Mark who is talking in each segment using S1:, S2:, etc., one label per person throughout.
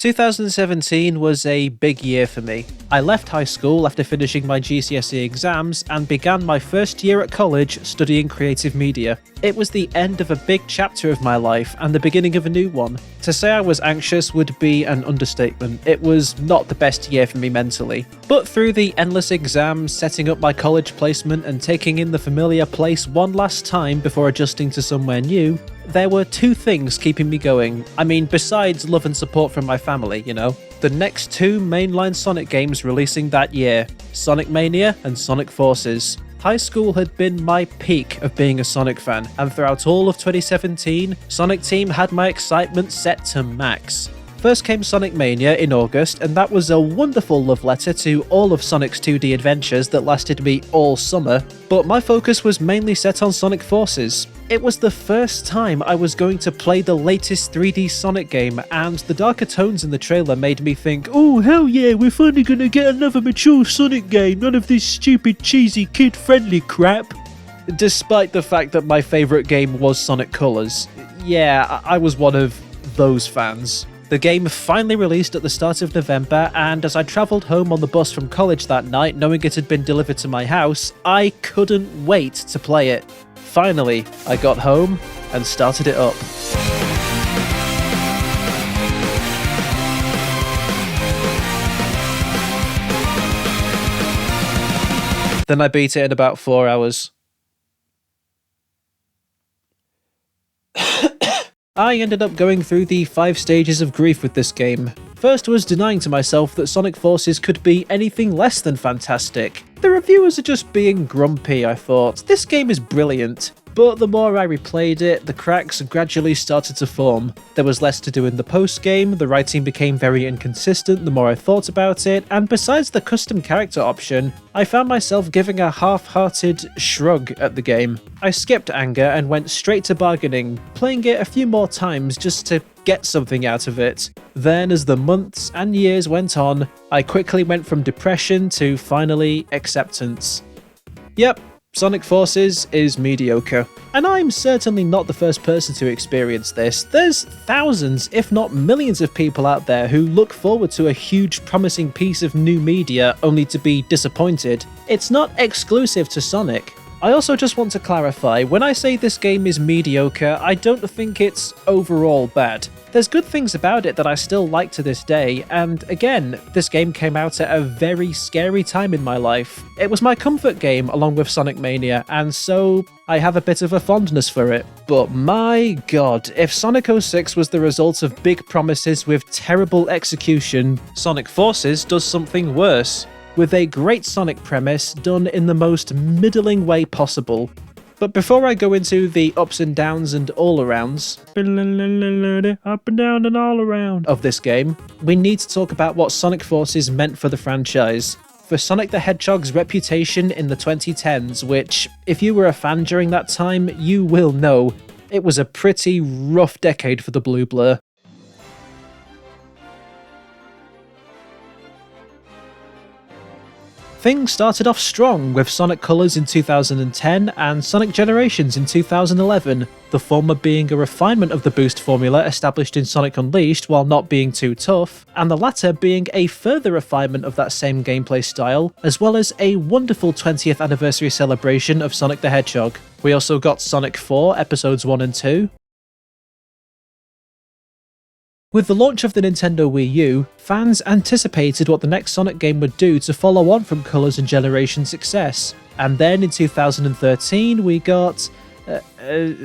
S1: 2017 was a big year for me. I left high school after finishing my GCSE exams and began my first year at college studying creative media. It was the end of a big chapter of my life and the beginning of a new one. To say I was anxious would be an understatement. It was not the best year for me mentally. But through the endless exams, setting up my college placement and taking in the familiar place one last time before adjusting to somewhere new, there were two things keeping me going. I mean, besides love and support from my family, you know. The next two mainline Sonic games releasing that year, Sonic Mania and Sonic Forces. High school had been my peak of being a Sonic fan, and throughout all of 2017, Sonic Team had my excitement set to max. First came Sonic Mania in August, and that was a wonderful love letter to all of Sonic's 2D adventures that lasted me all summer, but my focus was mainly set on Sonic Forces. It was the first time I was going to play the latest 3D Sonic game, and the darker tones in the trailer made me think, oh hell yeah, we're finally gonna get another mature Sonic game, none of this stupid cheesy kid-friendly crap. Despite the fact that my favourite game was Sonic Colors. Yeah, I was one of those fans. The game finally released at the start of November, and as I travelled home on the bus from college that night knowing it had been delivered to my house, I couldn't wait to play it. Finally, I got home and started it up. Then I beat it in about 4 hours. I ended up going through the 5 stages of grief with this game. First was denying to myself that Sonic Forces could be anything less than fantastic. The reviewers are just being grumpy, I thought. This game is brilliant. But the more I replayed it, the cracks gradually started to form. There was less to do in the post-game, the writing became very inconsistent the more I thought about it, and besides the custom character option, I found myself giving a half-hearted shrug at the game. I skipped anger and went straight to bargaining, playing it a few more times just to get something out of it. Then, as the months and years went on, I quickly went from depression to finally acceptance. Yep. Sonic Forces is mediocre. And I'm certainly not the first person to experience this. There's thousands, if not millions of people out there who look forward to a huge promising piece of new media only to be disappointed. It's not exclusive to Sonic. I also just want to clarify, when I say this game is mediocre, I don't think it's overall bad. There's good things about it that I still like to this day, and again, this game came out at a very scary time in my life. It was my comfort game along with Sonic Mania, and so I have a bit of a fondness for it. But my god, if Sonic 06 was the result of big promises with terrible execution, Sonic Forces does something worse, with a great Sonic premise done in the most middling way possible. But before I go into the ups and downs and all-arounds, up and down and all around of this game, we need to talk about what Sonic Forces meant for the franchise. For Sonic the Hedgehog's reputation in the 2010s, which, if you were a fan during that time, you will know, it was a pretty rough decade for the Blue Blur. Things started off strong with Sonic Colors in 2010 and Sonic Generations in 2011, the former being a refinement of the boost formula established in Sonic Unleashed while not being too tough, and the latter being a further refinement of that same gameplay style, as well as a wonderful 20th anniversary celebration of Sonic the Hedgehog. We also got Sonic 4 Episodes 1 and 2, with the launch of the Nintendo Wii U, fans anticipated what the next Sonic game would do to follow on from Colors and Generations' success. And then in 2013 we got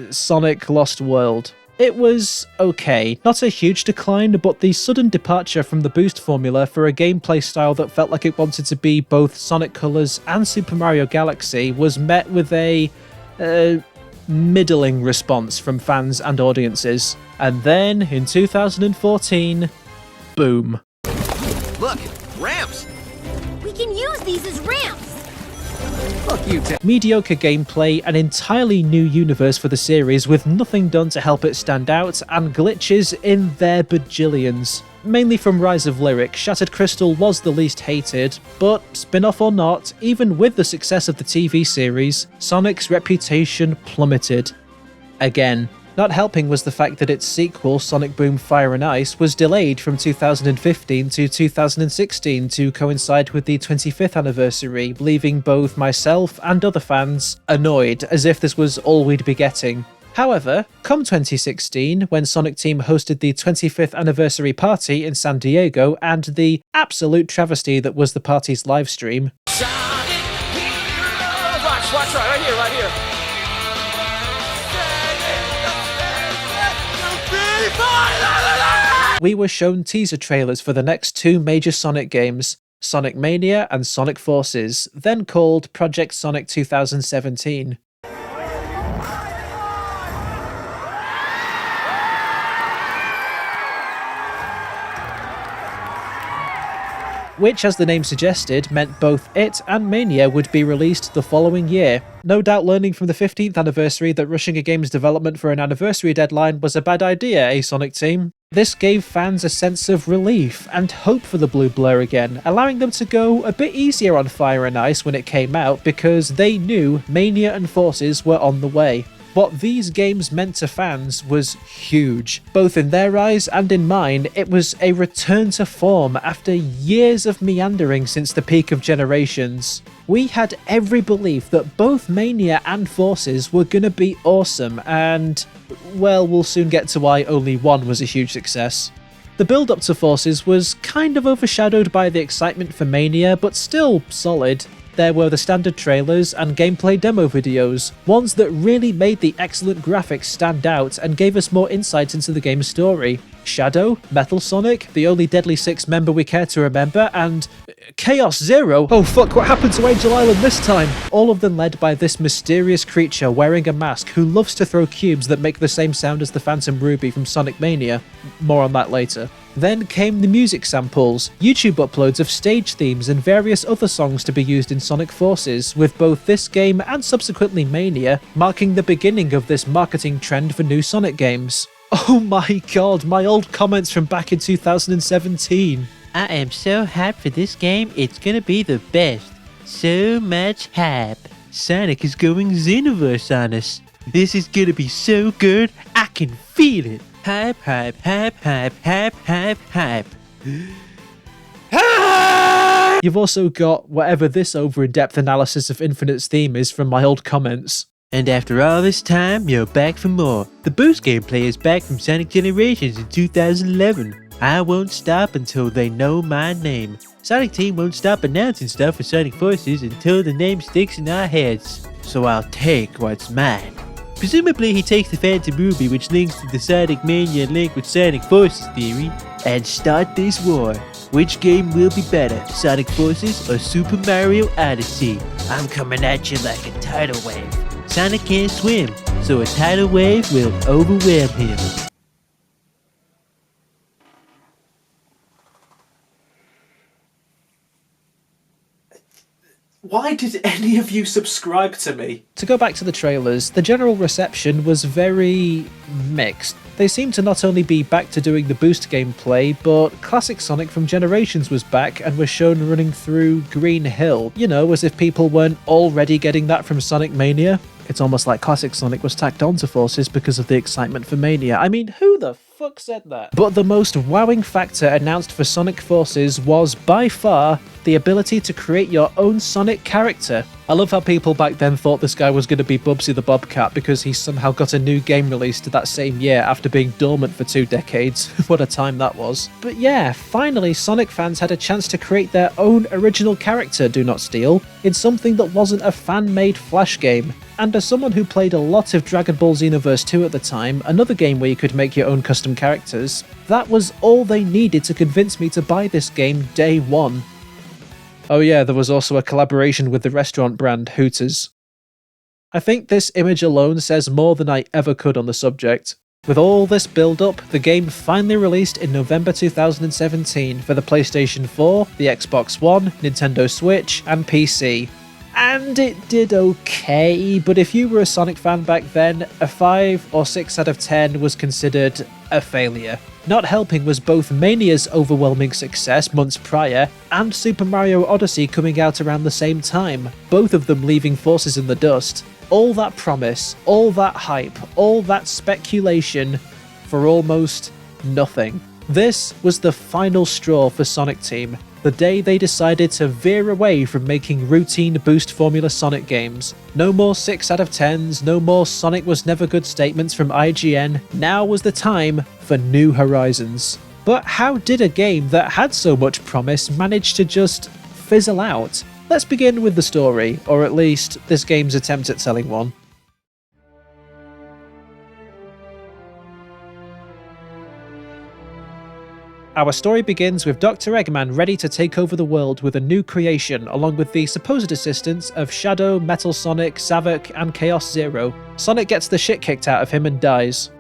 S1: Sonic Lost World. It was okay, not a huge decline, but the sudden departure from the boost formula for a gameplay style that felt like it wanted to be both Sonic Colors and Super Mario Galaxy was met with a middling response from fans and audiences. And then, in 2014, boom.
S2: Look, ramps!
S3: We can use these as ramps!
S2: Fuck you,
S1: Mediocre gameplay, an entirely new universe for the series with nothing done to help it stand out, and glitches in their bajillions. Mainly from Rise of Lyric, Shattered Crystal was the least hated, but spin-off or not, even with the success of the TV series, Sonic's reputation plummeted. Again. Not helping was the fact that its sequel, Sonic Boom Fire and Ice, was delayed from 2015 to 2016 to coincide with the 25th anniversary, leaving both myself and other fans annoyed, as if this was all we'd be getting. However, come 2016, when Sonic Team hosted the 25th anniversary party in San Diego and the absolute travesty that was the party's livestream,
S2: Watch right here, right here.
S1: we were shown teaser trailers for the next two major Sonic games, Sonic Mania and Sonic Forces, then called Project Sonic 2017. Which, as the name suggested, meant both it and Mania would be released the following year. No doubt learning from the 15th anniversary that rushing a game's development for an anniversary deadline was a bad idea, eh, Sonic Team? This gave fans a sense of relief and hope for the Blue Blur again, allowing them to go a bit easier on Fire and Ice when it came out because they knew Mania and Forces were on the way. What these games meant to fans was huge. Both in their eyes and in mine, it was a return to form after years of meandering since the peak of Generations. We had every belief that both Mania and Forces were gonna be awesome, and, well, we'll soon get to why only one was a huge success. The build-up to Forces was kind of overshadowed by the excitement for Mania, but still solid. There were the standard trailers and gameplay demo videos, ones that really made the excellent graphics stand out and gave us more insight into the game's story. Shadow, Metal Sonic, the only Deadly Six member we care to remember, and Chaos Zero. Oh fuck, what happened to Angel Island this time? All of them led by this mysterious creature wearing a mask who loves to throw cubes that make the same sound as the Phantom Ruby from Sonic Mania. More on that later. Then came the music samples, YouTube uploads of stage themes and various other songs to be used in Sonic Forces, with both this game and subsequently Mania marking the beginning of this marketing trend for new Sonic games. Oh my god, my old comments from back in 2017.
S4: I am so hyped for this game, it's gonna be the best. So much hype. Sonic is going Xenoverse on us. This is gonna be so good, I can feel it. Hype, hype, hype, hype, hype, hype, hype.
S1: You've also got whatever this over-in-depth analysis of Infinite's theme is from my old comments.
S4: And after all this time, you're back for more. The boost gameplay is back from Sonic Generations in 2011. I won't stop until they know my name. Sonic Team won't stop announcing stuff for Sonic Forces until the name sticks in our heads. So I'll take what's mine. Presumably he takes the Phantom Ruby, which links to the Sonic Mania link with Sonic Forces theory, and start this war. Which game will be better, Sonic Forces or Super Mario Odyssey? I'm coming at you like a tidal wave. Sonic can't swim, so a tidal wave will overwhelm him.
S1: Why did any of you subscribe to me? To go back to the trailers, the general reception was very mixed. They seemed to not only be back to doing the boost gameplay, but classic Sonic from Generations was back and was shown running through Green Hill. You know, as if people weren't already getting that from Sonic Mania. It's almost like classic Sonic was tacked onto Forces because of the excitement for Mania. I mean, who the fuck said that? But the most wowing factor announced for Sonic Forces was, by far, the ability to create your own Sonic character. I love how people back then thought this guy was going to be Bubsy the Bobcat because he somehow got a new game released that same year after being dormant for 2 decades. What a time that was. But yeah, finally Sonic fans had a chance to create their own original character, Do Not Steal, in something that wasn't a fan-made Flash game. And as someone who played a lot of Dragon Ball Xenoverse 2 at the time, another game where you could make your own custom characters, that was all they needed to convince me to buy this game day one. Oh yeah, there was also a collaboration with the restaurant brand Hooters. I think this image alone says more than I ever could on the subject. With all this build-up, the game finally released in November 2017 for the PlayStation 4, the Xbox One, Nintendo Switch, and PC. And it did okay, but if you were a Sonic fan back then, a 5 or 6 out of 10 was considered a failure. Not helping was both Mania's overwhelming success months prior, and Super Mario Odyssey coming out around the same time, both of them leaving Forces in the dust. All that promise, all that hype, all that speculation for almost nothing. This was the final straw for Sonic Team, the day they decided to veer away from making routine boost formula Sonic games. No more 6 out of 10s, no more Sonic was never good statements from IGN. Now was the time for new horizons. But how did a game that had so much promise manage to just fizzle out? Let's begin with the story, or at least this game's attempt at telling one. Our story begins with Dr. Eggman ready to take over the world with a new creation, along with the supposed assistance of Shadow, Metal Sonic, Zavok, and Chaos Zero. Sonic gets the shit kicked out of him and dies.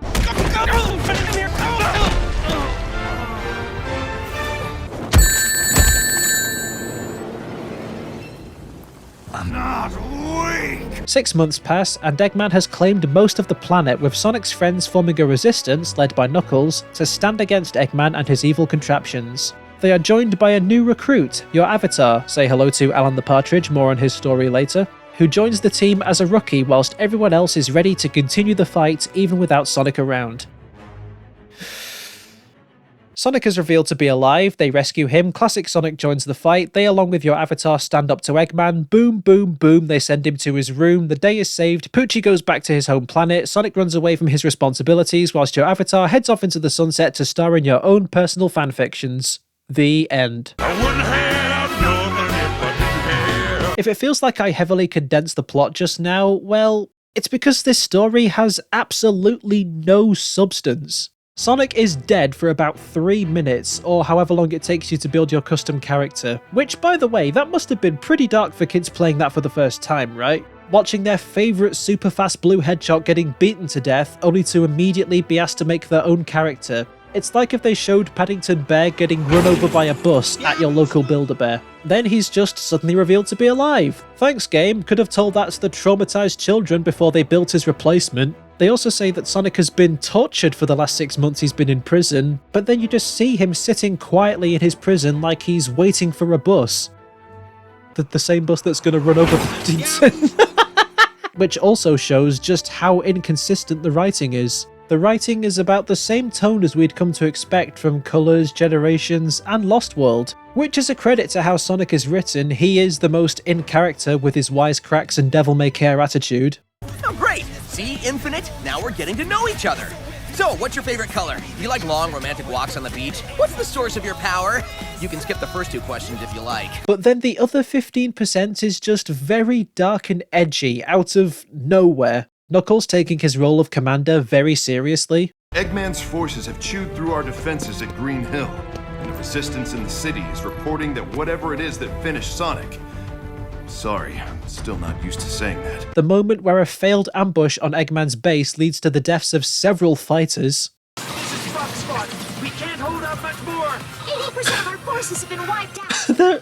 S2: I'm not weak.
S1: 6 months pass, and Eggman has claimed most of the planet, with Sonic's friends forming a resistance, led by Knuckles, to stand against Eggman and his evil contraptions. They are joined by a new recruit, your avatar, say hello to Alan the Partridge, more on his story later, who joins the team as a rookie whilst everyone else is ready to continue the fight even without Sonic around. Sonic is revealed to be alive, they rescue him, Classic Sonic joins the fight, they along with your avatar stand up to Eggman, boom boom boom, they send him to his room, the day is saved, Poochie goes back to his home planet, Sonic runs away from his responsibilities whilst your avatar heads off into the sunset to star in your own personal fanfictions. The end. If it feels like I heavily condensed the plot just now, well, it's because this story has absolutely no substance. Sonic is dead for about 3 minutes, or however long it takes you to build your custom character, which, by the way, that must have been pretty dark for kids playing that for the first time, right? Watching their favourite super fast blue hedgehog getting beaten to death, only to immediately be asked to make their own character. It's like if they showed Paddington Bear getting run over by a bus at your local Build-A-Bear. Then he's just suddenly revealed to be alive. Thanks, game, could have told that to the traumatised children before they built his replacement. They also say that Sonic has been tortured for the last 6 months he's been in prison, but then you just see him sitting quietly in his prison like he's waiting for a bus. The same bus that's going to run over Paddington. Which also shows just how inconsistent the writing is. The writing is about the same tone as we'd come to expect from Colors, Generations, and Lost World, which is a credit to how Sonic is written. He is the most in character with his wisecracks and devil-may-care attitude.
S2: Oh, great. See, Infinite? Now we're getting to know each other. So, what's your favorite color? Do you like long, romantic walks on the beach? What's the source of your power? You can skip the first 2 questions if you like.
S1: But then the other 15% is just very dark and edgy, out of nowhere. Knuckles taking his role of commander very seriously.
S5: Eggman's forces have chewed through our defenses at Green Hill, and the resistance in the city is reporting that whatever it is that finished Sonic. Sorry, I'm still not used to saying that.
S1: The moment where a failed ambush on Eggman's base leads to the deaths of several fighters.
S2: This is rough spot. We can't hold out much more.
S3: 80% of our forces have been wiped out.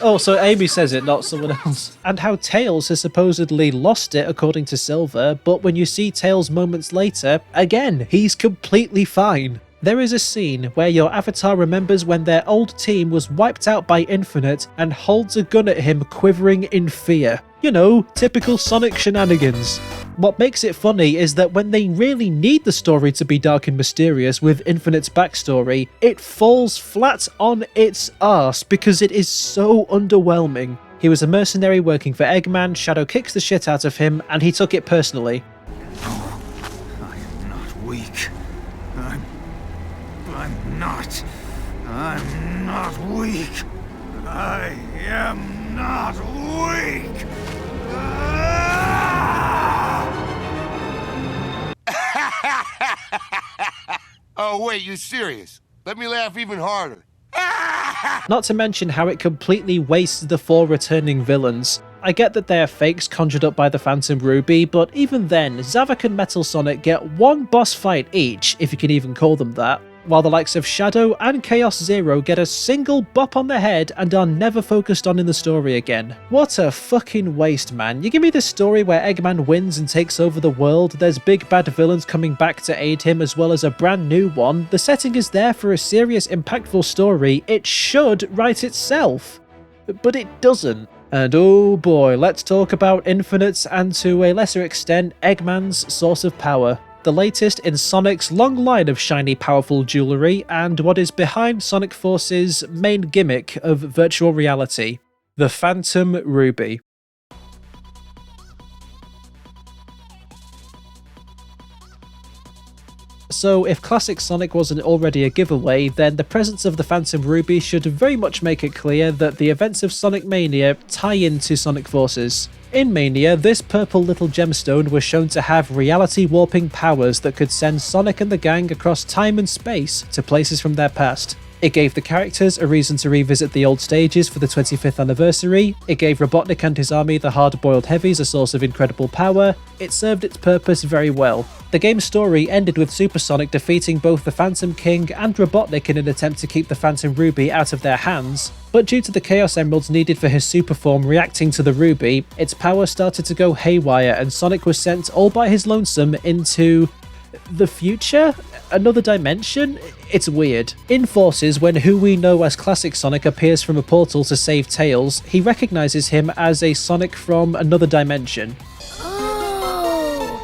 S1: Oh, so Amy says it, not someone else. And how Tails has supposedly lost it, according to Silver, but when you see Tails moments later, again, he's completely fine. There is a scene where your avatar remembers when their old team was wiped out by Infinite and holds a gun at him, quivering in fear. You know, typical Sonic shenanigans. What makes it funny is that when they really need the story to be dark and mysterious with Infinite's backstory, it falls flat on its arse because it is so underwhelming. He was a mercenary working for Eggman, Shadow kicks the shit out of him, and he took it personally.
S6: I am not weak. I'm not weak. I am not weak.
S7: Oh, wait, you serious? Let me laugh even harder.
S1: Not to mention how it completely wastes the 4 returning villains. I get that they are fakes conjured up by the Phantom Ruby, but even then, Zavok and Metal Sonic get 1 boss fight each, if you can even call them that, while the likes of Shadow and Chaos Zero get a single bop on the head and are never focused on in the story again. What a fucking waste, man. You give me this story where Eggman wins and takes over the world, there's big bad villains coming back to aid him as well as a brand new one, the setting is there for a serious impactful story, it should write itself. But it doesn't. And oh boy, let's talk about Infinite's and to a lesser extent, Eggman's source of power. The latest in Sonic's long line of shiny powerful jewellery and what is behind Sonic Force's main gimmick of virtual reality, the Phantom Ruby. So if Classic Sonic wasn't already a giveaway, then the presence of the Phantom Ruby should very much make it clear that the events of Sonic Mania tie into Sonic Forces. In Mania, this purple little gemstone was shown to have reality warping powers that could send Sonic and the gang across time and space to places from their past. It gave the characters a reason to revisit the old stages for the 25th anniversary, it gave Robotnik and his army the hard-boiled heavies a source of incredible power, it served its purpose very well. The game's story ended with Super Sonic defeating both the Phantom King and Robotnik in an attempt to keep the Phantom Ruby out of their hands, but due to the Chaos Emeralds needed for his super form reacting to the Ruby, its power started to go haywire and Sonic was sent all by his lonesome into the future? Another dimension? It's weird. In Forces, when who we know as Classic Sonic appears from a portal to save Tails, he recognises him as a Sonic from another dimension.
S3: Oh,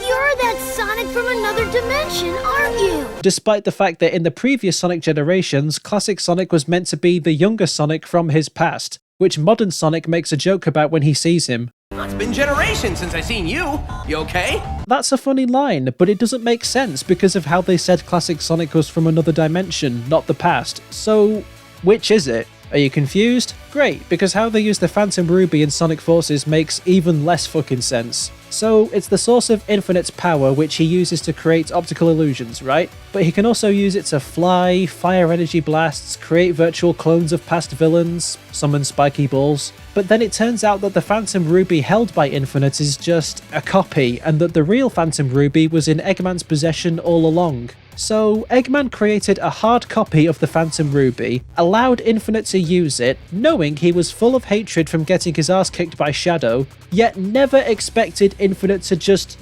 S3: you're that Sonic from another dimension, aren't you?
S1: Despite the fact that in the previous Sonic generations, Classic Sonic was meant to be the younger Sonic from his past, which modern Sonic makes a joke about when he sees him.
S2: It's been generations since I seen you. You okay?
S1: That's a funny line, but it doesn't make sense because of how they said Classic Sonic was from another dimension, not the past. So, which is it? Are you confused? Great, because how they use the Phantom Ruby in Sonic Forces makes even less fucking sense. So, it's the source of Infinite's power which he uses to create optical illusions, right? But he can also use it to fly, fire energy blasts, create virtual clones of past villains, summon spiky balls. But then it turns out that the Phantom Ruby held by Infinite is just a copy, and that the real Phantom Ruby was in Eggman's possession all along. So, Eggman created a hard copy of the Phantom Ruby, allowed Infinite to use it, knowing he was full of hatred from getting his ass kicked by Shadow, yet never expected Infinite to just,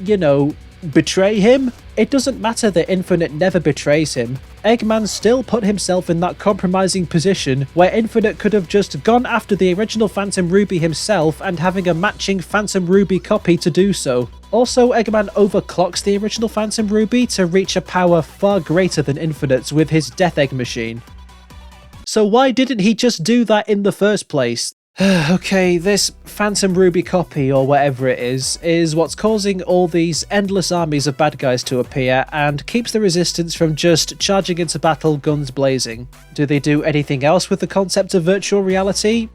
S1: betray him? It doesn't matter that Infinite never betrays him. Eggman still put himself in that compromising position where Infinite could have just gone after the original Phantom Ruby himself and having a matching Phantom Ruby copy to do so. Also, Eggman overclocks the original Phantom Ruby to reach a power far greater than Infinite's with his Death Egg machine. So why didn't he just do that in the first place? Okay, this Phantom Ruby copy, or whatever it is what's causing all these endless armies of bad guys to appear and keeps the resistance from just charging into battle guns blazing. Do they do anything else with the concept of virtual reality?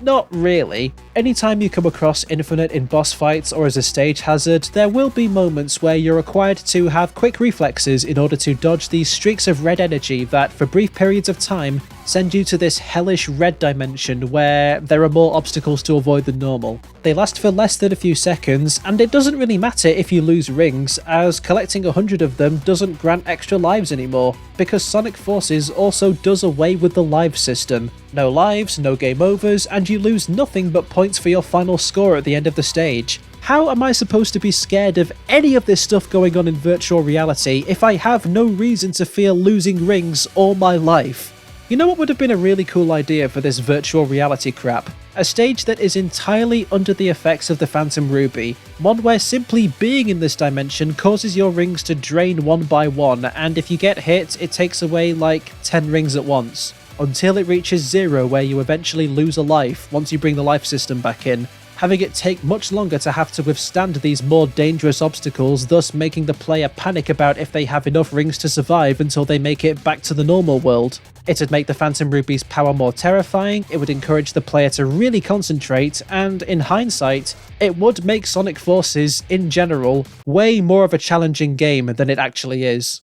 S1: Not really. Anytime you come across Infinite in boss fights or as a stage hazard, there will be moments where you're required to have quick reflexes in order to dodge these streaks of red energy that, for brief periods of time, send you to this hellish red dimension where there are more obstacles to avoid than normal. They last for less than a few seconds, and it doesn't really matter if you lose rings, as collecting 100 of them doesn't grant extra lives anymore, because Sonic Forces also does away with the live system. No lives, no game overs, and you lose nothing but points for your final score at the end of the stage. How am I supposed to be scared of any of this stuff going on in virtual reality if I have no reason to fear losing rings all my life? You know what would have been a really cool idea for this virtual reality crap? A stage that is entirely under the effects of the Phantom Ruby, one where simply being in this dimension causes your rings to drain one by one, and if you get hit, it takes away like 10 rings at once, until it reaches 0 where you eventually lose a life once you bring the life system back in, having it take much longer to have to withstand these more dangerous obstacles, thus making the player panic about if they have enough rings to survive until they make it back to the normal world. It'd make the Phantom Ruby's power more terrifying, it would encourage the player to really concentrate, and in hindsight, it would make Sonic Forces, in general, way more of a challenging game than it actually is.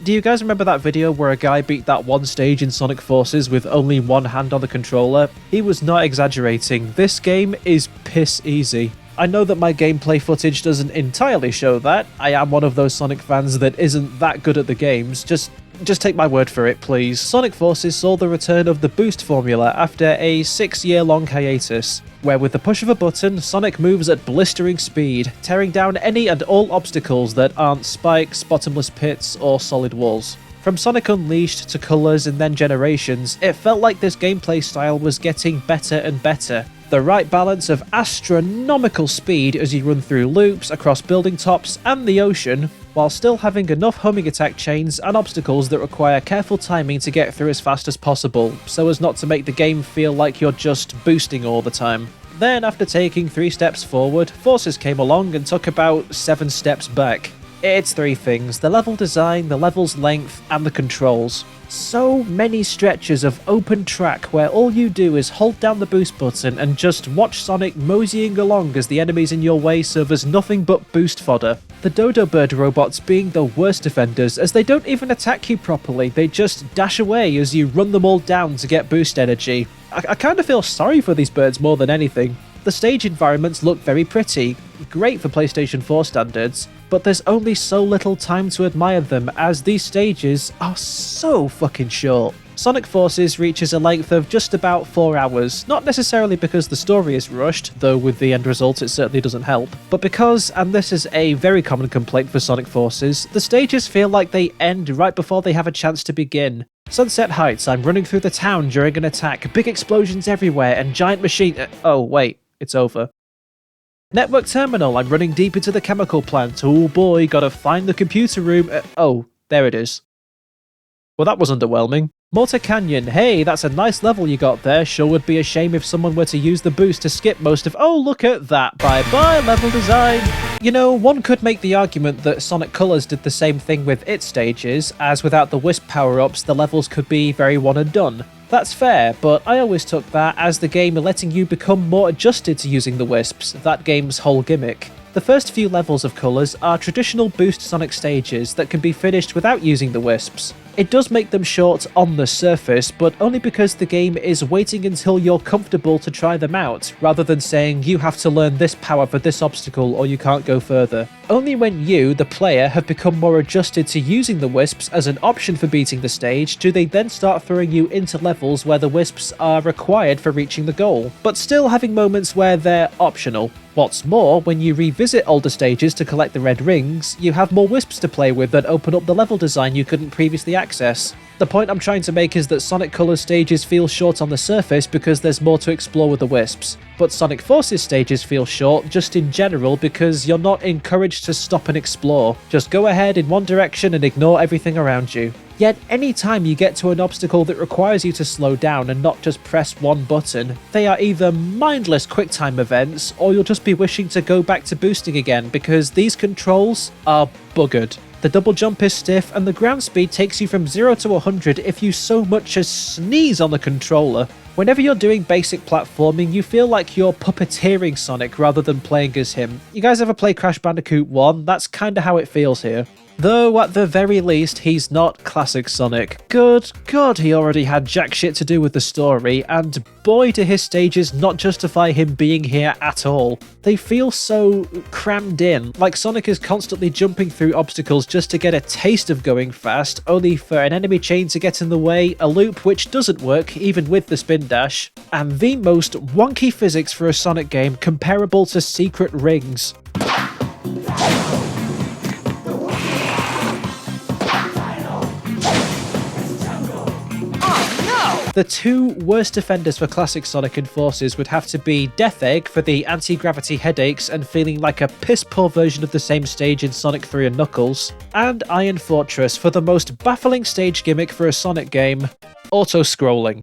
S1: Do you guys remember that video where a guy beat that one stage in Sonic Forces with only one hand on the controller? He was not exaggerating, this game is piss easy. I know that my gameplay footage doesn't entirely show that, I am one of those Sonic fans that isn't that good at the games, just take my word for it please. Sonic Forces saw the return of the boost formula after a 6-year-long hiatus, where with the push of a button, Sonic moves at blistering speed, tearing down any and all obstacles that aren't spikes, bottomless pits, or solid walls. From From Sonic Unleashed to Colors and then Generations, it felt like this gameplay style was getting better and better. The right balance of astronomical speed as you run through loops across building tops and the ocean, while still having enough homing attack chains and obstacles that require careful timing to get through as fast as possible, so as not to make the game feel like you're just boosting all the time. Then, after taking 3 steps forward, Forces came along and took about 7 steps back. It's 3 things: the level design, the level's length, and the controls. So many stretches of open track where all you do is hold down the boost button and just watch Sonic moseying along as the enemies in your way serve as nothing but boost fodder. The Dodo Bird robots being the worst offenders, as they don't even attack you properly, they just dash away as you run them all down to get boost energy. I kind of feel sorry for these birds more than anything. The stage environments look very pretty, great for PlayStation 4 standards, but there's only so little time to admire them as these stages are so fucking short. Sonic Forces reaches a length of just about 4 hours, not necessarily because the story is rushed, though with the end result it certainly doesn't help, but because, and this is a very common complaint for Sonic Forces, the stages feel like they end right before they have a chance to begin. Sunset Heights, I'm running through the town during an attack, big explosions everywhere, and giant oh wait, it's over. Network Terminal, I'm running deep into the chemical plant, oh boy, gotta find the computer room, oh, there it is. Well, that was underwhelming. Mortar Canyon, hey, that's a nice level you got there, sure would be a shame if someone were to use the boost to skip most of— oh, look at that, bye-bye level design! You know, one could make the argument that Sonic Colors did the same thing with its stages, as without the Wisp power-ups, the levels could be very one and done. That's fair, but I always took that as the game letting you become more adjusted to using the Wisps, that game's whole gimmick. The first few levels of Colors are traditional Boost Sonic stages that can be finished without using the Wisps. It does make them short on the surface, but only because the game is waiting until you're comfortable to try them out, rather than saying you have to learn this power for this obstacle or you can't go further. Only when you, the player, have become more adjusted to using the Wisps as an option for beating the stage do they then start throwing you into levels where the Wisps are required for reaching the goal, but still having moments where they're optional. What's more, when you revisit older stages to collect the red rings, you have more Wisps to play with that open up the level design you couldn't previously access. The point I'm trying to make is that Sonic Colors stages feel short on the surface because there's more to explore with the Wisps, but Sonic Forces stages feel short just in general because you're not encouraged to stop and explore. Just go ahead in one direction and ignore everything around you. Yet any time you get to an obstacle that requires you to slow down and not just press one button, they are either mindless QuickTime events or you'll just be wishing to go back to boosting again because these controls are buggered. The double jump is stiff and the ground speed takes you from 0 to 100 if you so much as sneeze on the controller. Whenever you're doing basic platforming, you feel like you're puppeteering Sonic rather than playing as him. You guys ever play Crash Bandicoot 1? That's kinda how it feels here. Though, at the very least, he's not classic Sonic. Good God, he already had jack shit to do with the story, and boy do his stages not justify him being here at all. They feel so crammed in, like Sonic is constantly jumping through obstacles just to get a taste of going fast, only for an enemy chain to get in the way, a loop which doesn't work even with the spin dash, and the most wonky physics for a Sonic game comparable to Secret Rings. The two worst offenders for classic Sonic and Forces would have to be Death Egg for the anti-gravity headaches and feeling like a piss-poor version of the same stage in Sonic 3 and Knuckles, and Iron Fortress for the most baffling stage gimmick for a Sonic game, auto-scrolling.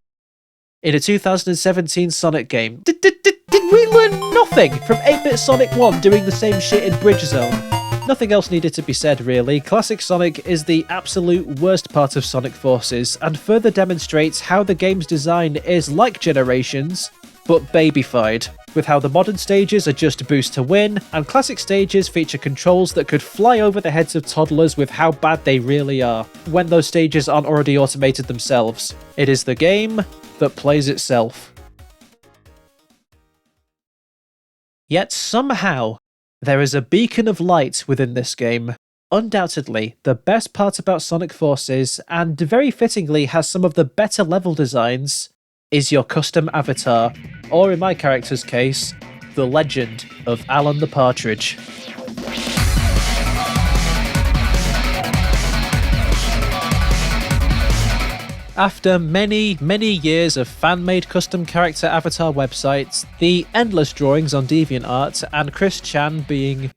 S1: In a 2017 Sonic game, did we learn nothing from 8-bit Sonic 1 doing the same shit in Bridge Zone? Nothing else needed to be said really. Classic Sonic is the absolute worst part of Sonic Forces, and further demonstrates how the game's design is like Generations, but babyfied, with how the modern stages are just a boost to win, and classic stages feature controls that could fly over the heads of toddlers with how bad they really are, when those stages aren't already automated themselves. It is the game that plays itself. Yet somehow, there is a beacon of light within this game. Undoubtedly, the best part about Sonic Forces, and very fittingly has some of the better level designs, is your custom avatar, or in my character's case, the legend of Alan the Partridge. After many, many years of fan-made custom character avatar websites, the endless drawings on DeviantArt, and Chris Chan being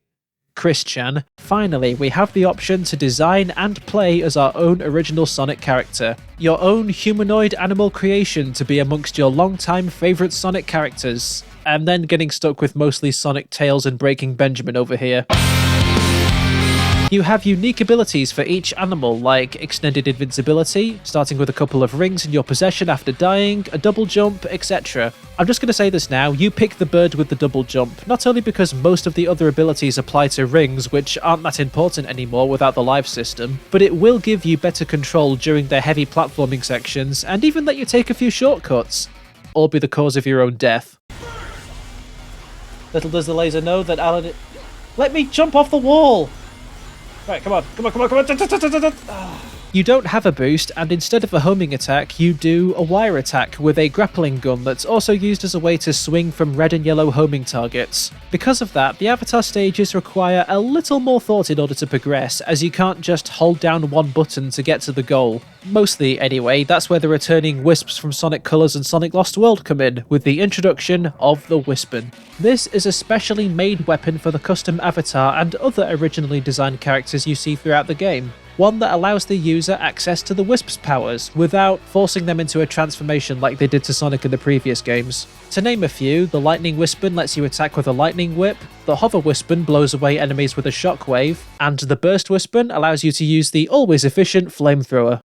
S1: Chris Chan, finally we have the option to design and play as our own original Sonic character. Your own humanoid animal creation to be amongst your long-time favourite Sonic characters. And then getting stuck with mostly Sonic, Tails and Breaking Benjamin over here. You have unique abilities for each animal, like extended invincibility, starting with a couple of rings in your possession after dying, a double jump, etc. I'm just going to say this now, you pick the bird with the double jump, not only because most of the other abilities apply to rings, which aren't that important anymore without the live system, but it will give you better control during the heavy platforming sections, and even let you take a few shortcuts, or be the cause of your own death. Little does the laser know that Alan... Let me jump off the wall! Right, come on. You don't have a boost, and instead of a homing attack, you do a wire attack with a grappling gun that's also used as a way to swing from red and yellow homing targets. Because of that, the avatar stages require a little more thought in order to progress, as you can't just hold down one button to get to the goal. Mostly, anyway, that's where the returning wisps from Sonic Colors and Sonic Lost World come in, with the introduction of the Wispin. This is a specially made weapon for the custom avatar and other originally designed characters you see throughout the game. One that allows the user access to the Wisp's powers, without forcing them into a transformation like they did to Sonic in the previous games. To name a few, the Lightning Wispin lets you attack with a Lightning Whip, the Hover Wispin blows away enemies with a Shockwave, and the Burst Wispin allows you to use the always efficient Flamethrower.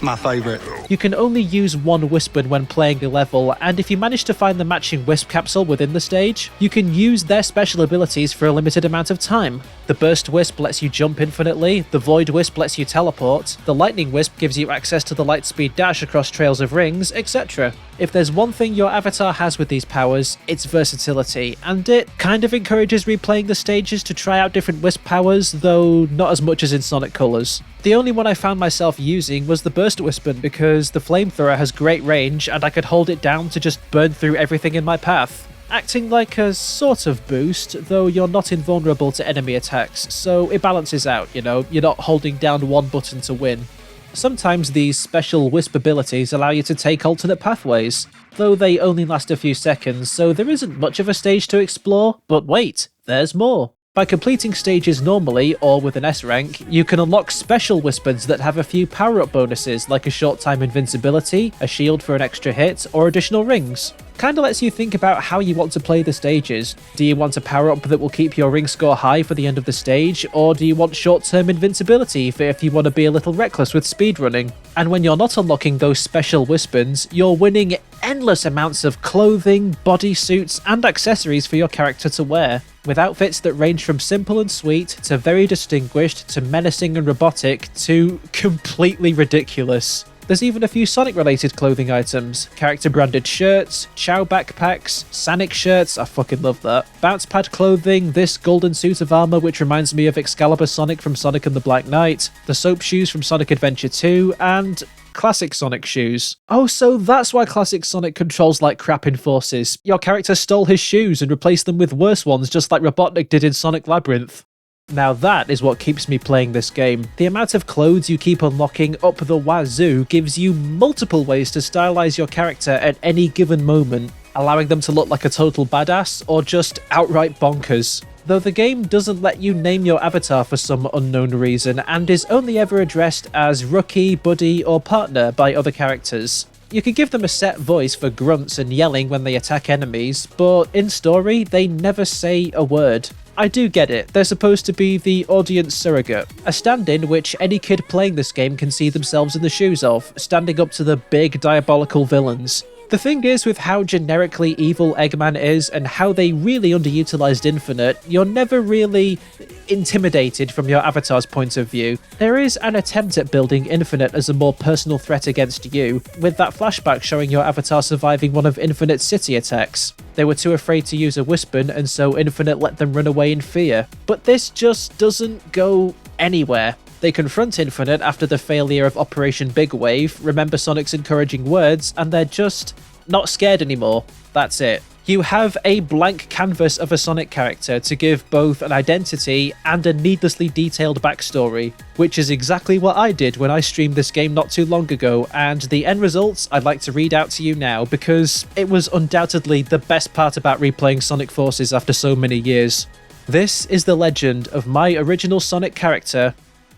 S8: My favourite.
S1: You can only use one Wispin when playing a level, and if you manage to find the matching Wisp capsule within the stage, you can use their special abilities for a limited amount of time. The Burst Wisp lets you jump infinitely, the Void Wisp lets you teleport, the Lightning Wisp gives you access to the Lightspeed Dash across trails of rings, etc. If there's one thing your avatar has with these powers, it's versatility, and it kind of encourages replaying the stages to try out different Wisp powers, though not as much as in Sonic Colors. The only one I found myself using was the Burst Wispin because the Flamethrower has great range and I could hold it down to just burn through everything in my path. Acting like a sort of boost, though you're not invulnerable to enemy attacks, so it balances out, you know, you're not holding down one button to win. Sometimes these special Wisp abilities allow you to take alternate pathways, though they only last a few seconds, so there isn't much of a stage to explore, but wait, there's more. By completing stages normally, or with an S rank, you can unlock special Wispins that have a few power-up bonuses like a short-time invincibility, a shield for an extra hit, or additional rings. Kinda lets you think about how you want to play the stages. Do you want a power-up that will keep your ring score high for the end of the stage, or do you want short-term invincibility for if you want to be a little reckless with speedrunning? And when you're not unlocking those special Wispins, you're winning endless amounts of clothing, bodysuits, and accessories for your character to wear, with outfits that range from simple and sweet to very distinguished to menacing and robotic to completely ridiculous. There's even a few Sonic-related clothing items, character-branded shirts, Chow backpacks, Sonic shirts, I fucking love that, bounce pad clothing, this golden suit of armor which reminds me of Excalibur Sonic from Sonic and the Black Knight, the soap shoes from Sonic Adventure 2, and classic Sonic shoes. Oh, so that's why classic Sonic controls like crap in Forces. Your character stole his shoes and replaced them with worse ones just like Robotnik did in Sonic Labyrinth. Now that is what keeps me playing this game. The amount of clothes you keep unlocking up the wazoo gives you multiple ways to stylize your character at any given moment, allowing them to look like a total badass or just outright bonkers. Though the game doesn't let you name your avatar for some unknown reason and is only ever addressed as rookie, buddy, or partner by other characters. You can give them a set voice for grunts and yelling when they attack enemies, but in story, they never say a word. I do get it, they're supposed to be the audience surrogate, a stand-in which any kid playing this game can see themselves in the shoes of, standing up to the big diabolical villains. The thing is, with how generically evil Eggman is and how they really underutilized Infinite, you're never really intimidated from your avatar's point of view. There is an attempt at building Infinite as a more personal threat against you, with that flashback showing your avatar surviving one of Infinite's city attacks. They were too afraid to use a Wispin, and so Infinite let them run away in fear. But this just doesn't go anywhere. They confront Infinite after the failure of Operation Big Wave, remember Sonic's encouraging words, and they're just not scared anymore. That's it. You have a blank canvas of a Sonic character to give both an identity and a needlessly detailed backstory, which is exactly what I did when I streamed this game not too long ago, and the end results I'd like to read out to you now because it was undoubtedly the best part about replaying Sonic Forces after so many years. This is the legend of my original Sonic character,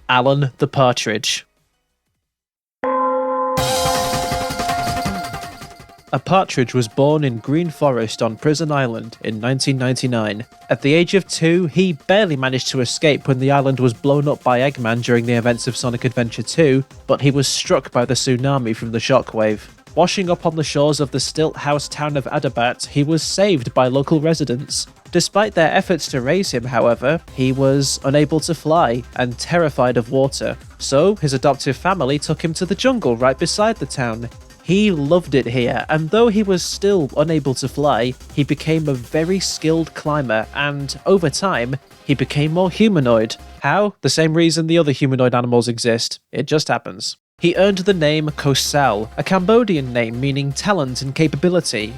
S1: Alan the Partridge. A partridge was born in Green Forest on Prison Island in 1999. At the age of 2, he barely managed to escape when the island was blown up by Eggman during the events of Sonic Adventure 2, but he was struck by the tsunami from the shockwave. Washing up on the shores of the stilt house town of Adabat, he was saved by local residents. Despite their efforts to raise him, however, he was unable to fly and terrified of water. So his adoptive family took him to the jungle right beside the town. He loved it here, and though he was still unable to fly, he became a very skilled climber, and over time, he became more humanoid. How? The same reason the other humanoid animals exist. It just happens. He earned the name Kosal, a Cambodian name meaning talent and capability,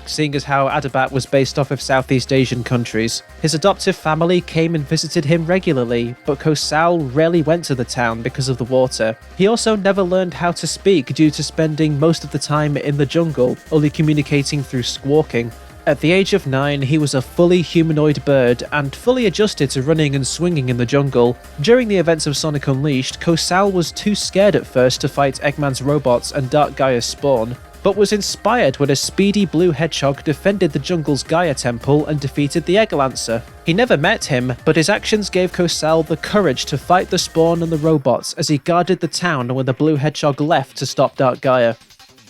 S1: seeing as how Adabat was based off of Southeast Asian countries. His adoptive family came and visited him regularly, but Kosal rarely went to the town because of the water. He also never learned how to speak due to spending most of the time in the jungle, only communicating through squawking. At the age of 9, he was a fully humanoid bird and fully adjusted to running and swinging in the jungle. During the events of Sonic Unleashed, Kosal was too scared at first to fight Eggman's robots and Dark Gaia's spawn, but was inspired when a speedy blue hedgehog defended the jungle's Gaia temple and defeated the Egg Lancer. He never met him, but his actions gave Kosal the courage to fight the spawn and the robots as he guarded the town when the blue hedgehog left to stop Dark Gaia.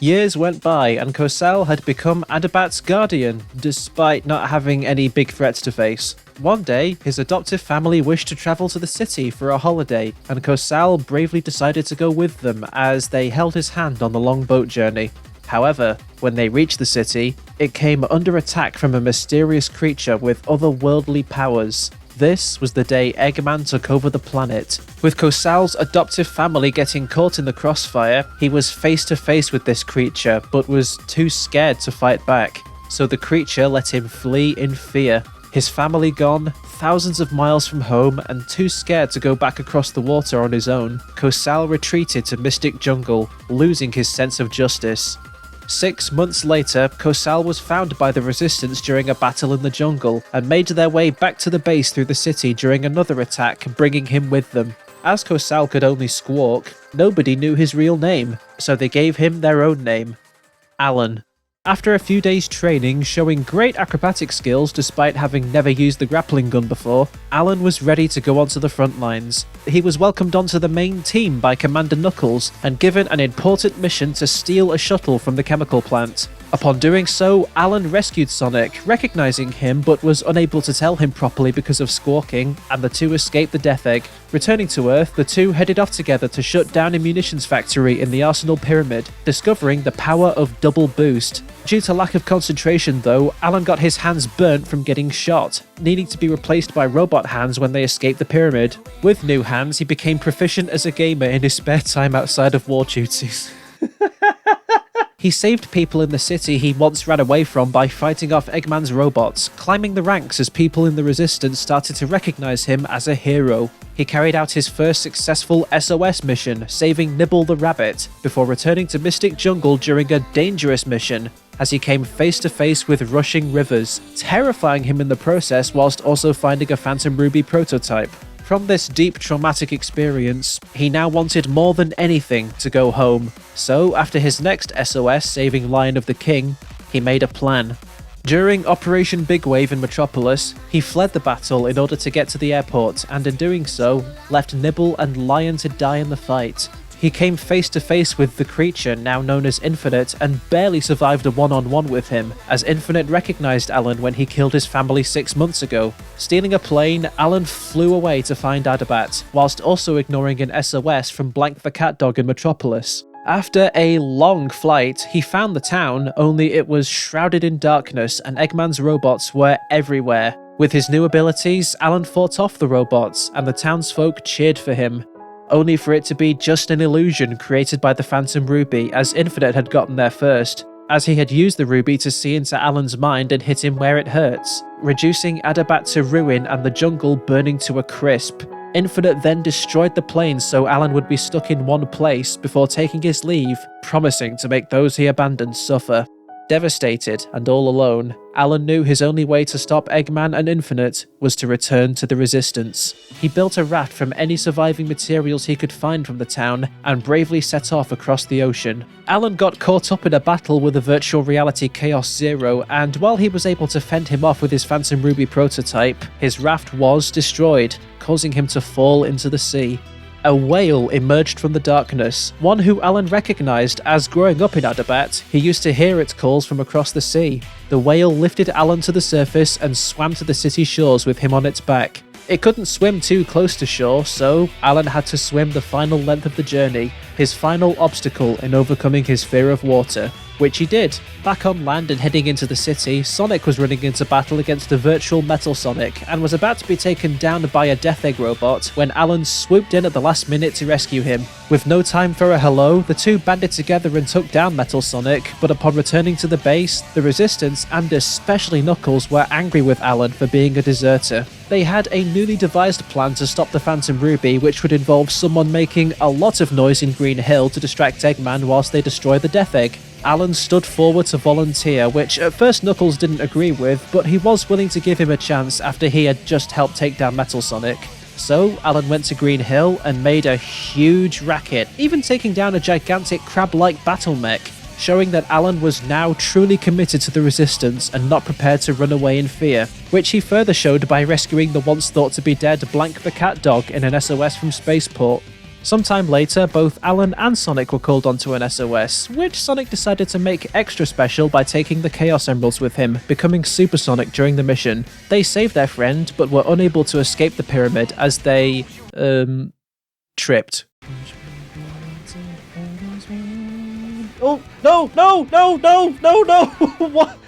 S1: Years went by and Kosal had become Adabat's guardian, despite not having any big threats to face. One day, his adoptive family wished to travel to the city for a holiday, and Kosal bravely decided to go with them as they held his hand on the long boat journey. However, when they reached the city, it came under attack from a mysterious creature with otherworldly powers. This was the day Eggman took over the planet. With Kosal's adoptive family getting caught in the crossfire, he was face to face with this creature, but was too scared to fight back. So the creature let him flee in fear. His family gone, thousands of miles from home, and too scared to go back across the water on his own, Kosal retreated to Mystic Jungle, losing his sense of justice. 6 months later, Kosal was found by the Resistance during a battle in the jungle, and made their way back to the base through the city during another attack, bringing him with them. As Kosal could only squawk, nobody knew his real name, so they gave him their own name, Alan. After a few days training, showing great acrobatic skills despite having never used the grappling gun before, Alan was ready to go onto the front lines. He was welcomed onto the main team by Commander Knuckles and given an important mission to steal a shuttle from the chemical plant. Upon doing so, Alan rescued Sonic, recognizing him but was unable to tell him properly because of squawking, and the two escaped the Death Egg. Returning to Earth, the two headed off together to shut down a munitions factory in the Arsenal Pyramid, discovering the power of double boost. Due to lack of concentration though, Alan got his hands burnt from getting shot, needing to be replaced by robot hands when they escaped the pyramid. With new hands, he became proficient as a gamer in his spare time outside of war duties. He saved people in the city he once ran away from by fighting off Eggman's robots, climbing the ranks as people in the Resistance started to recognize him as a hero. He carried out his first successful SOS mission, saving Nibble the rabbit, before returning to Mystic Jungle during a dangerous mission, as he came face to face with rushing rivers, terrifying him in the process whilst also finding a Phantom Ruby prototype. From this deep traumatic experience, he now wanted more than anything to go home. So, after his next SOS saving Lion of the King, he made a plan. During Operation Big Wave in Metropolis, he fled the battle in order to get to the airport, and in doing so, left Nibble and Lion to die in the fight. He came face to face with the creature now known as Infinite and barely survived a one-on-one with him, as Infinite recognized Alan when he killed his family 6 months ago. Stealing a plane, Alan flew away to find Adabat, whilst also ignoring an SOS from Blank the Cat Dog in Metropolis. After a long flight, he found the town, only it was shrouded in darkness and Eggman's robots were everywhere. With his new abilities, Alan fought off the robots, and the townsfolk cheered for him, only for it to be just an illusion created by the Phantom Ruby, as Infinite had gotten there first. as he had used the ruby to see into Alan's mind and hit him where it hurts, reducing Adabat to ruin and the jungle burning to a crisp. Infinite then destroyed the plains so Alan would be stuck in one place before taking his leave, promising to make those he abandoned suffer. Devastated and all alone, Alan knew his only way to stop Eggman and Infinite was to return to the Resistance. He built a raft from any surviving materials he could find from the town and bravely set off across the ocean. Alan got caught up in a battle with a virtual reality Chaos Zero, and while he was able to fend him off with his Phantom Ruby prototype, his raft was destroyed, causing him to fall into the sea. A whale emerged from the darkness, one who Alan recognised as growing up in Adabat, he used to hear its calls from across the sea. The whale lifted Alan to the surface and swam to the city shores with him on its back. It couldn't swim too close to shore, so Alan had to swim the final length of the journey, his final obstacle in overcoming his fear of water, which he did. Back on land and heading into the city, Sonic was running into battle against a virtual Metal Sonic and was about to be taken down by a Death Egg robot when Alan swooped in at the last minute to rescue him. With no time for a hello, the two banded together and took down Metal Sonic, but upon returning to the base, the Resistance and especially Knuckles were angry with Alan for being a deserter. They had a newly devised plan to stop the Phantom Ruby, which would involve someone making a lot of noise in Green Hill to distract Eggman whilst they destroy the Death Egg. Alan stood forward to volunteer, which at first Knuckles didn't agree with, but he was willing to give him a chance after he had just helped take down Metal Sonic. So Alan went to Green Hill and made a huge racket, even taking down a gigantic crab-like battle mech, showing that Alan was now truly committed to the Resistance and not prepared to run away in fear, which he further showed by rescuing the once thought to be dead Blank the Cat Dog in an SOS from Spaceport. Sometime later, both Alan and Sonic were called onto an SOS, which Sonic decided to make extra special by taking the Chaos Emeralds with him, becoming Super Sonic during the mission. They saved their friend, but were unable to escape the pyramid as they, tripped. Oh, no! What?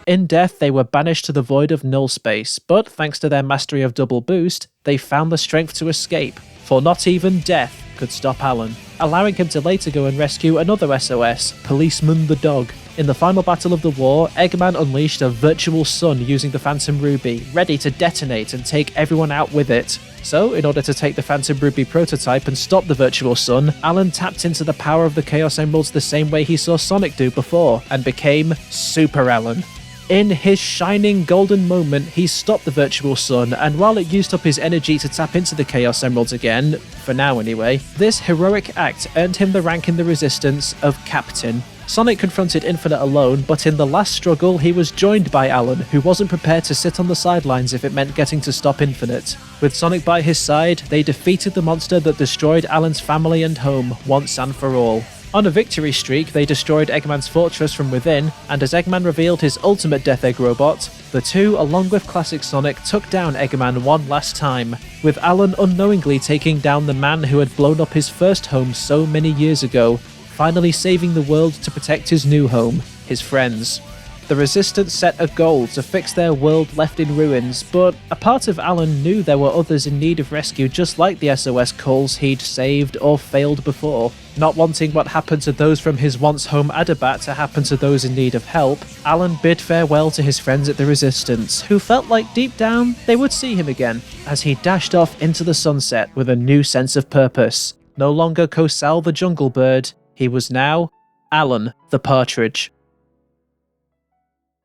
S1: In death, they were banished to the void of null space, but thanks to their mastery of double boost, they found the strength to escape, for not even death could stop Alan, allowing him to later go and rescue another SOS, Policeman the Dog. In the final battle of the war, Eggman unleashed a virtual sun using the Phantom Ruby, ready to detonate and take everyone out with it. So, in order to take the Phantom Ruby prototype and stop the virtual sun, Alan tapped into the power of the Chaos Emeralds the same way he saw Sonic do before, and became Super Alan. In his shining golden moment, he stopped the virtual sun, and while it used up his energy to tap into the Chaos Emeralds again, for now anyway, this heroic act earned him the rank in the Resistance of Captain. Sonic confronted Infinite alone, but in the last struggle he was joined by Alan, who wasn't prepared to sit on the sidelines if it meant getting to stop Infinite. With Sonic by his side, they defeated the monster that destroyed Alan's family and home once and for all. On a victory streak, they destroyed Eggman's fortress from within, and as Eggman revealed his ultimate Death Egg robot, the two, along with classic Sonic, took down Eggman one last time, with Alan unknowingly taking down the man who had blown up his first home so many years ago, finally saving the world to protect his new home, his friends. The Resistance set a goal to fix their world left in ruins, but a part of Alan knew there were others in need of rescue just like the SOS calls he'd saved or failed before. Not wanting what happened to those from his once home Adabat to happen to those in need of help, Alan bid farewell to his friends at the Resistance, who felt like deep down they would see him again, as he dashed off into the sunset with a new sense of purpose. No longer Kosal the Jungle Bird, he was now Alan the Partridge.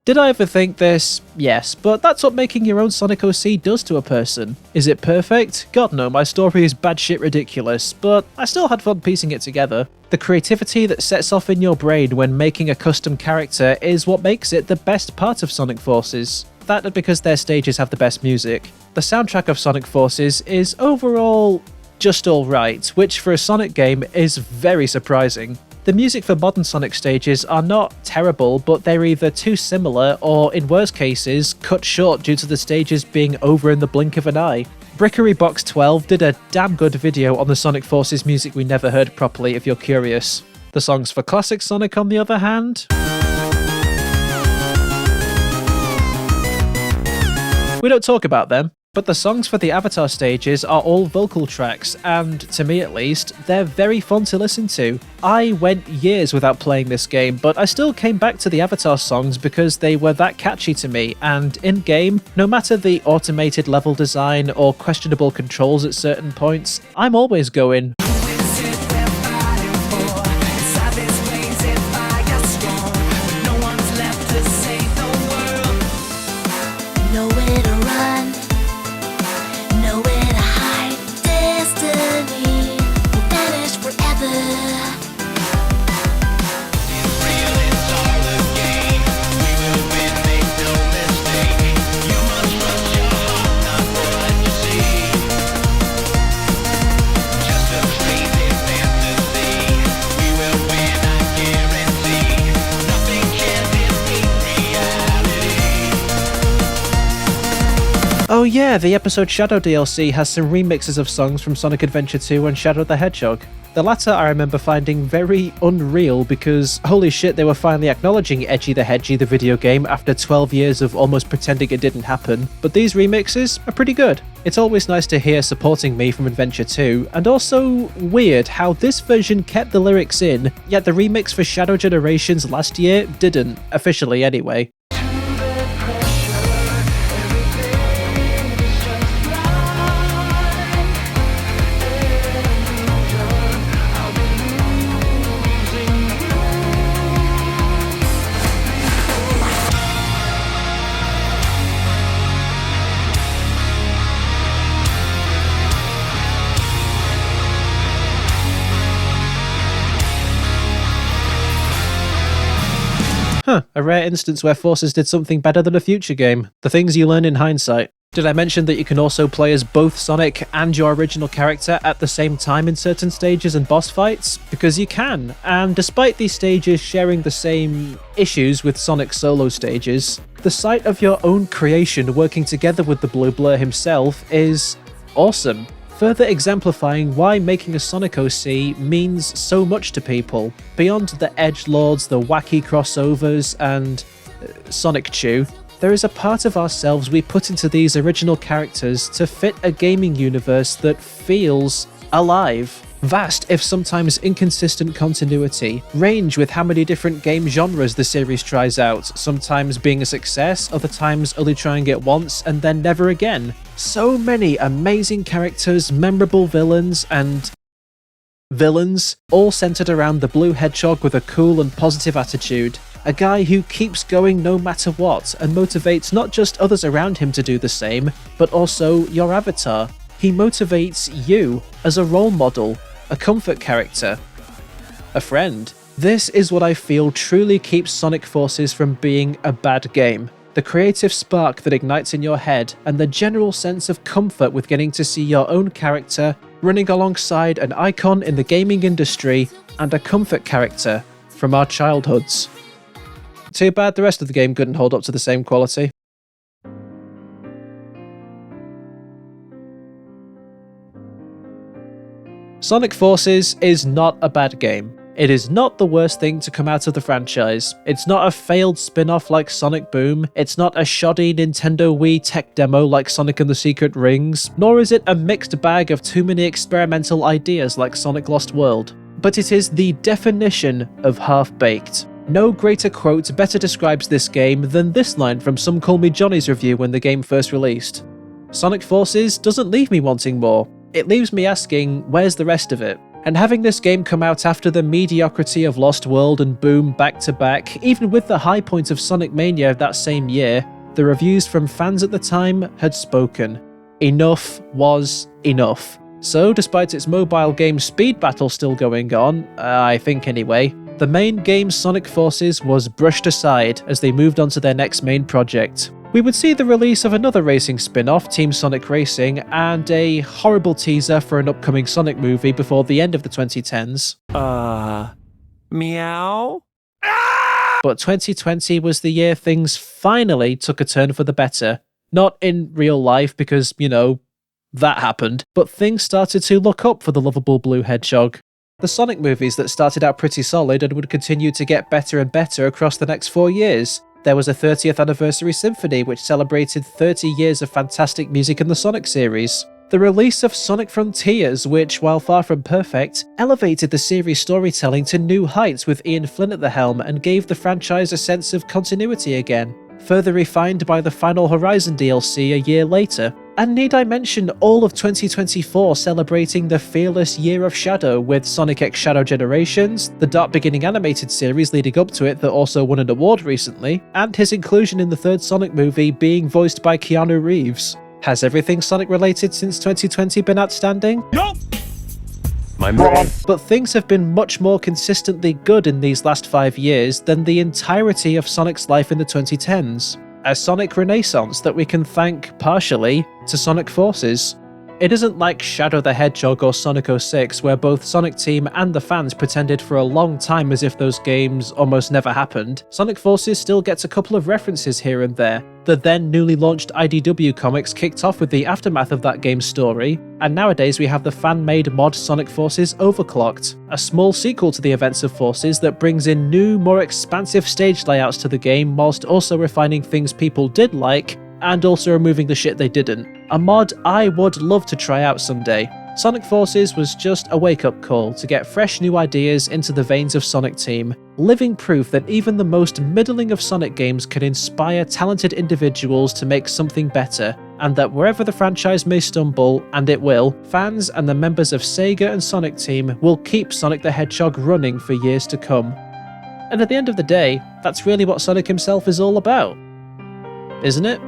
S1: Did I ever think this? Yes, but that's what making your own Sonic OC does to a person. Is it perfect? God no, my story is bad shit ridiculous, but I still had fun piecing it together. The creativity that sets off in your brain when making a custom character is what makes it the best part of Sonic Forces. That and because their stages have the best music. The soundtrack of Sonic Forces is overall just alright, which for a Sonic game is very surprising. The music for modern Sonic stages are not terrible, but they're either too similar or, in worst cases, cut short due to the stages being over in the blink of an eye. Brickery Box 12 did a damn good video on the Sonic Forces music we never heard properly if you're curious. The songs for classic Sonic, on the other hand, we don't talk about them. But the songs for the Avatar stages are all vocal tracks, and to me at least, they're very fun to listen to. I went years without playing this game, but I still came back to the Avatar songs because they were that catchy to me, and in-game, no matter the automated level design or questionable controls at certain points, I'm always going,
S3: Nowhere to run, nowhere to hide. Destiny will vanish forever.
S1: oh yeah, the episode Shadow DLC has some remixes of songs from Sonic Adventure 2 and Shadow the Hedgehog. The latter I remember finding very unreal because holy shit, they were finally acknowledging Edgy the Hedgie the video game after 12 years of almost pretending it didn't happen, but these remixes are pretty good. It's always nice to hear Supporting Me from Adventure 2, and also weird how this version kept the lyrics in, yet the remix for Shadow Generations last year didn't, officially anyway. A rare instance where Forces did something better than a future game. The things you learn in hindsight. Did I mention that you can also play as both Sonic and your original character at the same time in certain stages and boss fights? Because you can, and despite these stages sharing the same issues with Sonic's solo stages, the sight of your own creation working together with the Blue Blur himself is awesome. Further exemplifying why making a Sonic OC means so much to people. Beyond the edgelords, the wacky crossovers, and Sonic Chew, there is a part of ourselves we put into these original characters to fit a gaming universe that feels alive. Vast, if sometimes inconsistent continuity, range with how many different game genres the series tries out, sometimes being a success, other times only trying it once and then never again. So many amazing characters, memorable villains, and villains, all centered around the blue hedgehog with a cool and positive attitude. A guy who keeps going no matter what and motivates not just others around him to do the same, but also your avatar. He motivates you as a role model, a comfort character, a friend. This is what I feel truly keeps Sonic Forces from being a bad game. The creative spark that ignites in your head, and the general sense of comfort with getting to see your own character running alongside an icon in the gaming industry and a comfort character from our childhoods. Too bad the rest of the game couldn't hold up to the same quality. Sonic Forces is not a bad game. It is not the worst thing to come out of the franchise. It's not a failed spin-off like Sonic Boom. It's not a shoddy Nintendo Wii tech demo like Sonic and the Secret Rings. Nor is it a mixed bag of too many experimental ideas like Sonic Lost World. But it is the definition of half-baked. No greater quote better describes this game than this line from Some Call Me Johnny's review when the game first released. Sonic Forces doesn't leave me wanting more. It leaves me asking, where's the rest of it? And having this game come out after the mediocrity of Lost World and Boom back to back, even with the high point of Sonic Mania that same year, the reviews from fans at the time had spoken. Enough was enough. So despite its mobile game speed battle still going on, I think anyway, the main game Sonic Forces was brushed aside as they moved on to their next main project. We would see the release of another racing spin-off, Team Sonic Racing, and a horrible teaser for an upcoming Sonic movie before the end of the 2010s.
S8: Meow?
S1: But 2020 was the year things finally took a turn for the better. Not in real life, because, you know, that happened, but things started to look up for the lovable blue hedgehog. The Sonic movies that started out pretty solid and would continue to get better and better across the next 4 years. There was a 30th Anniversary Symphony, which celebrated 30 years of fantastic music in the Sonic series. The release of Sonic Frontiers, which, while far from perfect, elevated the series' storytelling to new heights with Ian Flynn at the helm and gave the franchise a sense of continuity again, further refined by the Final Horizon DLC a year later. And need I mention all of 2024 celebrating the fearless Year of Shadow with Sonic X Shadow Generations, the Dark Beginning animated series leading up to it that also won an award recently, and his inclusion in the third Sonic movie being voiced by Keanu Reeves. Has everything Sonic related since 2020 been outstanding?
S6: Nope!
S1: But things have been much more consistently good in these last 5 years than the entirety of Sonic's life in the 2010s. A Sonic renaissance that we can thank, partially, to Sonic Forces. It isn't like Shadow the Hedgehog or Sonic 06, where both Sonic Team and the fans pretended for a long time as if those games almost never happened. Sonic Forces still gets a couple of references here and there. The then newly launched IDW comics kicked off with the aftermath of that game's story, and nowadays we have the fan-made mod Sonic Forces Overclocked, a small sequel to the events of Forces that brings in new, more expansive stage layouts to the game whilst also refining things people did like, and also removing the shit they didn't. A mod I would love to try out someday. Sonic Forces was just a wake-up call to get fresh new ideas into the veins of Sonic Team, living proof that even the most middling of Sonic games can inspire talented individuals to make something better, and that wherever the franchise may stumble, and it will, fans and the members of Sega and Sonic Team will keep Sonic the Hedgehog running for years to come. And at the end of the day, that's really what Sonic himself is all about, isn't it?